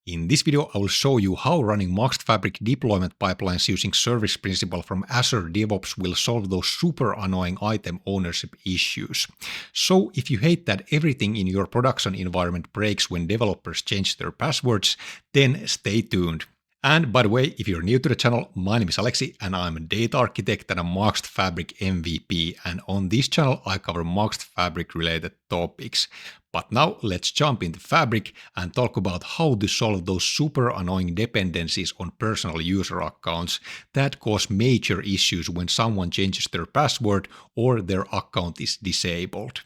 In this video, I will show you how running Maxed Fabric deployment pipelines using service principle from Azure DevOps will solve those super annoying item ownership issues. So if you hate that everything in your production environment breaks when developers change their passwords, then stay tuned. And by the way, if you're new to the channel, my name is Alexi and I'm a data architect and a Maxed Fabric MVP. And on this channel, I cover Maxed Fabric related topics. But now let's jump into Fabric and talk about how to solve those super annoying dependencies on personal user accounts that cause major issues when someone changes their password or their account is disabled.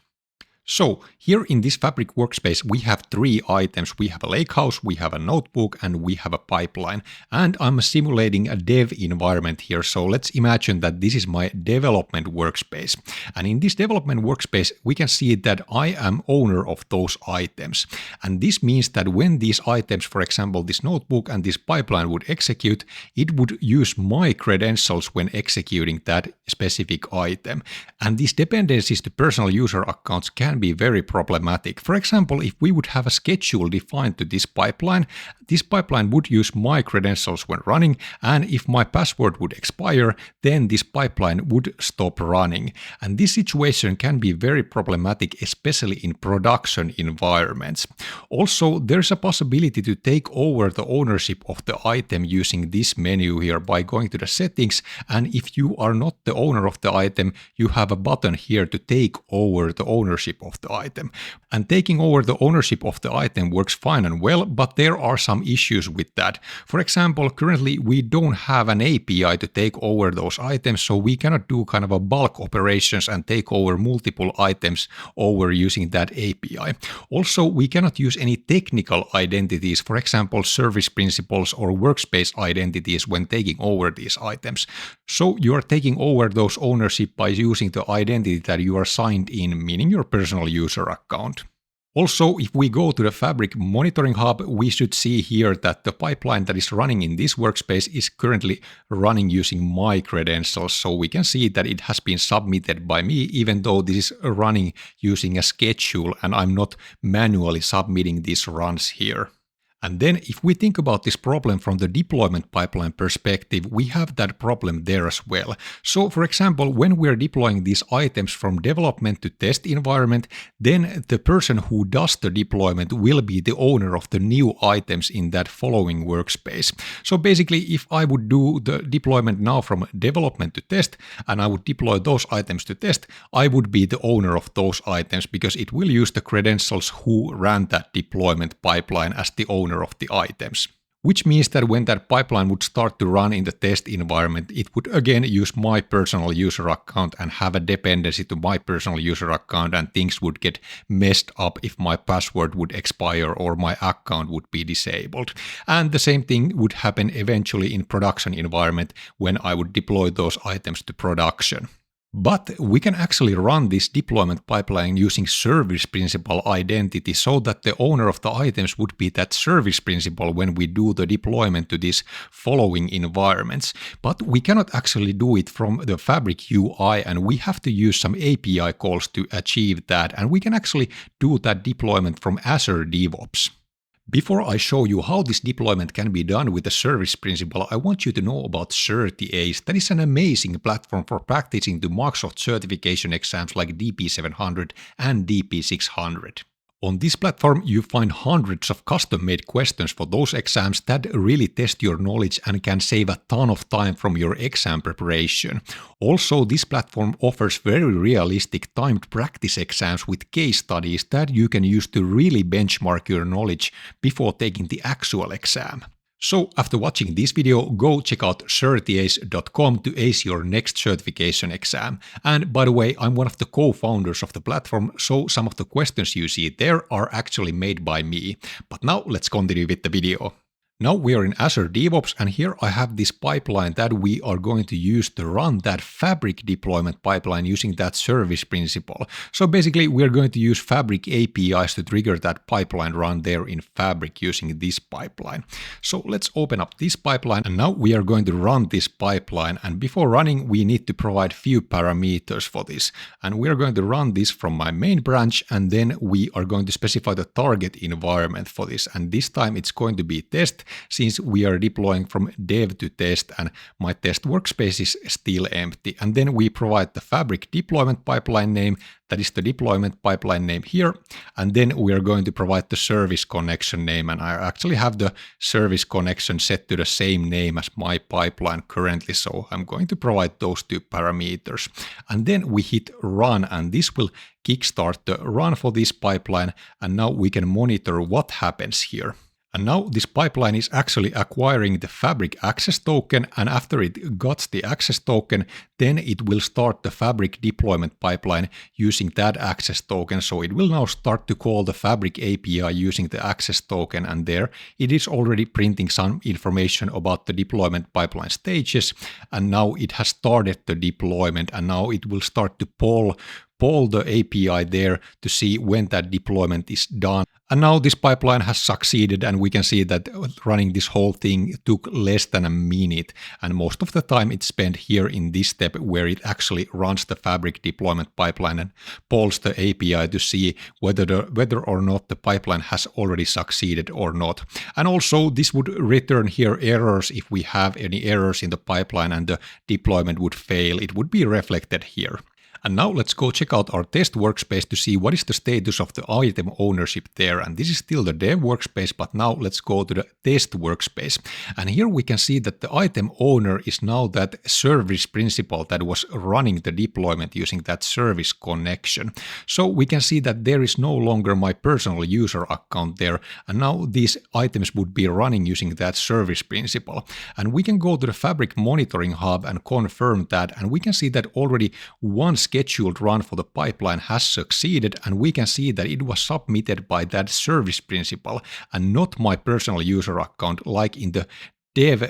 So here in this Fabric workspace, we have three items. We have a lakehouse, we have a notebook, and we have a pipeline. And I'm simulating a dev environment here. So let's imagine that this is my development workspace. And in this development workspace, we can see that I am owner of those items. And this means that when these items, for example, this notebook and this pipeline would execute, it would use my credentials when executing that specific item. And these dependencies to personal user accounts can be very problematic. For example, if we would have a schedule defined to this pipeline would use my credentials when running, and if my password would expire, then this pipeline would stop running. And this situation can be very problematic, especially in production environments. Also, there's a possibility to take over the ownership of the item using this menu here by going to the settings, and if you are not the owner of the item, you have a button here to take over the ownership of the item. And taking over the ownership of the item works fine and well, but there are some issues with that. For example, currently we don't have an API to take over those items, so we cannot do kind of a bulk operations and take over multiple items over using that API. Also, we cannot use any technical identities, for example, service principles or workspace identities when taking over these items. So you are taking over those ownership by using the identity that you are signed in, meaning your personal user account. Also, if we go to the Fabric monitoring hub, we should see here that the pipeline that is running in this workspace is currently running using my credentials. So we can see that it has been submitted by me, even though this is running using a schedule and I'm not manually submitting these runs here. And then if we think about this problem from the deployment pipeline perspective, we have that problem there as well. So for example, when we're deploying these items from development to test environment, then the person who does the deployment will be the owner of the new items in that following workspace. So basically, if I would do the deployment now from development to test, and I would deploy those items to test, I would be the owner of those items because it will use the credentials who ran that deployment pipeline as the owner of the items. Which means that when that pipeline would start to run in the test environment, it would again use my personal user account and have a dependency to my personal user account, and things would get messed up if my password would expire or my account would be disabled. And the same thing would happen eventually in production environment when I would deploy those items to production. But we can actually run this deployment pipeline using service principal identity so that the owner of the items would be that service principal when we do the deployment to these following environments. But we cannot actually do it from the Fabric UI, and we have to use some API calls to achieve that. And we can actually do that deployment from Azure DevOps. Before I show you how this deployment can be done with the service principle, I want you to know about CertiAce. That is an amazing platform for practicing the Microsoft certification exams like DP700 and DP600. On this platform, you find hundreds of custom-made questions for those exams that really test your knowledge and can save a ton of time from your exam preparation. Also, this platform offers very realistic timed practice exams with case studies that you can use to really benchmark your knowledge before taking the actual exam. So after watching this video, go check out certiace.com to ace your next certification exam. And by the way, I'm one of the co-founders of the platform, so some of the questions you see there are actually made by me. But now let's continue with the video. Now we are in Azure DevOps, and here I have this pipeline that we are going to use to run that Fabric deployment pipeline using that service principle. So basically, we're going to use Fabric APIs to trigger that pipeline run there in Fabric using this pipeline. So let's open up this pipeline, and now we are going to run this pipeline. And before running, we need to provide few parameters for this. And we are going to run this from my main branch, and then we are going to specify the target environment for this. And this time it's going to be test, since we are deploying from dev to test and my test workspace is still empty. And then we provide the Fabric deployment pipeline name, that is the deployment pipeline name here. And then we are going to provide the service connection name. And I actually have the service connection set to the same name as my pipeline currently. So I'm going to provide those two parameters. And then we hit run, and this will kickstart the run for this pipeline. And now we can monitor what happens here. And now this pipeline is actually acquiring the Fabric access token, and after it got the access token, then it will start the Fabric deployment pipeline using that access token. So it will now start to call the Fabric API using the access token, and there it is already printing some information about the deployment pipeline stages. And now it has started the deployment, and now it will start to poll the API there to see when that deployment is done. And now this pipeline has succeeded, and we can see that running this whole thing took less than a minute. And most of the time it's spent here in this step where it actually runs the Fabric deployment pipeline and polls the API to see whether or not the pipeline has already succeeded or not. And also this would return here errors if we have any errors in the pipeline and the deployment would fail. It would be reflected here. And now let's go check out our test workspace to see what is the status of the item ownership there. And this is still the dev workspace, but now let's go to the test workspace. And here we can see that the item owner is now that service principal that was running the deployment using that service connection. So we can see that there is no longer my personal user account there. And now these items would be running using that service principal. And we can go to the Fabric monitoring hub and confirm that. And we can see that already one scheduled run for the pipeline has succeeded, and we can see that it was submitted by that service principal and not my personal user account like in the dev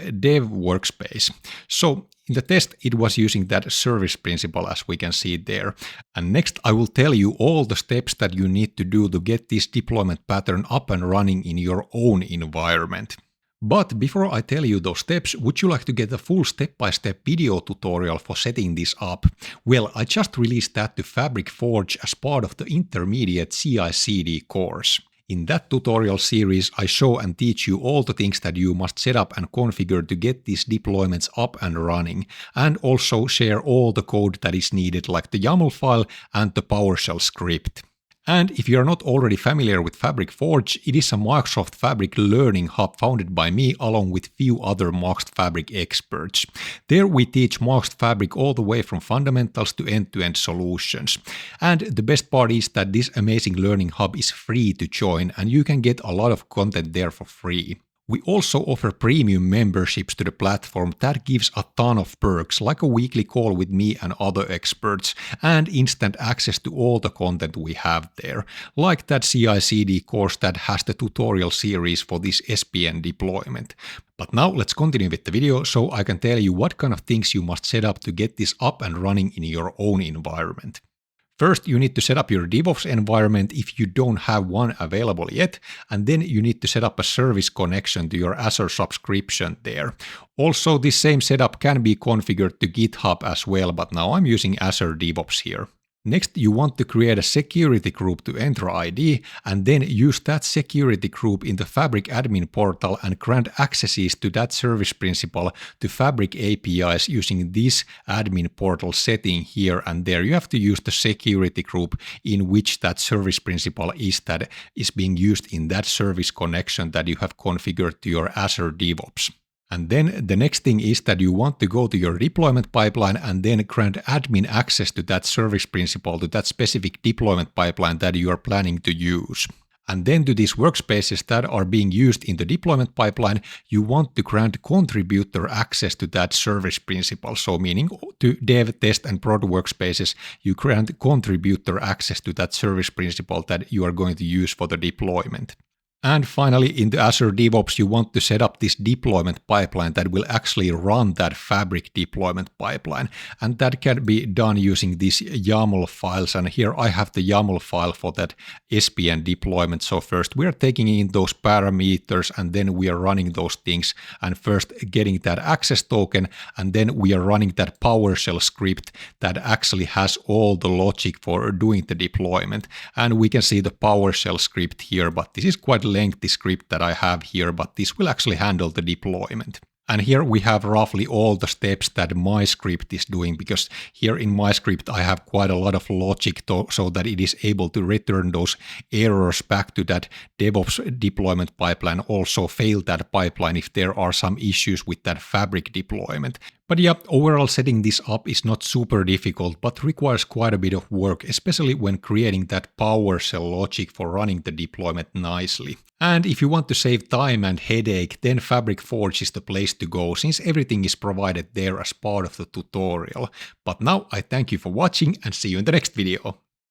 workspace. So in the test, it was using that service principal as we can see there. And next, I will tell you all the steps that you need to do to get this deployment pattern up and running in your own environment. But before I tell you those steps, would you like to get a full step-by-step video tutorial for setting this up? Well, I just released that to Fabric Forge as part of the intermediate CI/CD course. In that tutorial series, I show and teach you all the things that you must set up and configure to get these deployments up and running, and also share all the code that is needed like the YAML file and the PowerShell script. And if you are not already familiar with Fabric Forge, it is a Microsoft Fabric learning hub founded by me along with few other Microsoft Fabric experts. There we teach Microsoft Fabric all the way from fundamentals to end-to-end solutions. And the best part is that this amazing learning hub is free to join, and you can get a lot of content there for free. We also offer premium memberships to the platform that gives a ton of perks, like a weekly call with me and other experts, and instant access to all the content we have there, like that CI/CD course that has the tutorial series for this SPN deployment. But now let's continue with the video so I can tell you what kind of things you must set up to get this up and running in your own environment. First, you need to set up your DevOps environment if you don't have one available yet, and then you need to set up a service connection to your Azure subscription there. Also, this same setup can be configured to GitHub as well, but now I'm using Azure DevOps here. Next, you want to create a security group to Entra ID, and then use that security group in the Fabric admin portal and grant accesses to that service principal to Fabric APIs using this admin portal setting here, and there you have to use the security group in which that service principal is being used in that service connection that you have configured to your Azure DevOps. And then the next thing is that you want to go to your deployment pipeline and then grant admin access to that service principal, to that specific deployment pipeline that you are planning to use. And then to these workspaces that are being used in the deployment pipeline, you want to grant contributor access to that service principal. So meaning to dev, test, and prod workspaces, you grant contributor access to that service principal that you are going to use for the deployment. And finally, in the Azure DevOps, you want to set up this deployment pipeline that will actually run that Fabric deployment pipeline. And that can be done using these YAML files. And here I have the YAML file for that SPN deployment. So first we are taking in those parameters and then we are running those things and first getting that access token. And then we are running that PowerShell script that actually has all the logic for doing the deployment. And we can see the PowerShell script here, but this is quite lengthy script that I have here, but this will actually handle the deployment. And here we have roughly all the steps that my script is doing, because here in my script I have quite a lot of logic so that it is able to return those errors back to that DevOps deployment pipeline, also fail that pipeline if there are some issues with that Fabric deployment. But yeah, overall setting this up is not super difficult, but requires quite a bit of work, especially when creating that PowerShell logic for running the deployment nicely. And if you want to save time and headache, then Fabric Forge is the place to go, since everything is provided there as part of the tutorial. But now I thank you for watching and see you in the next video.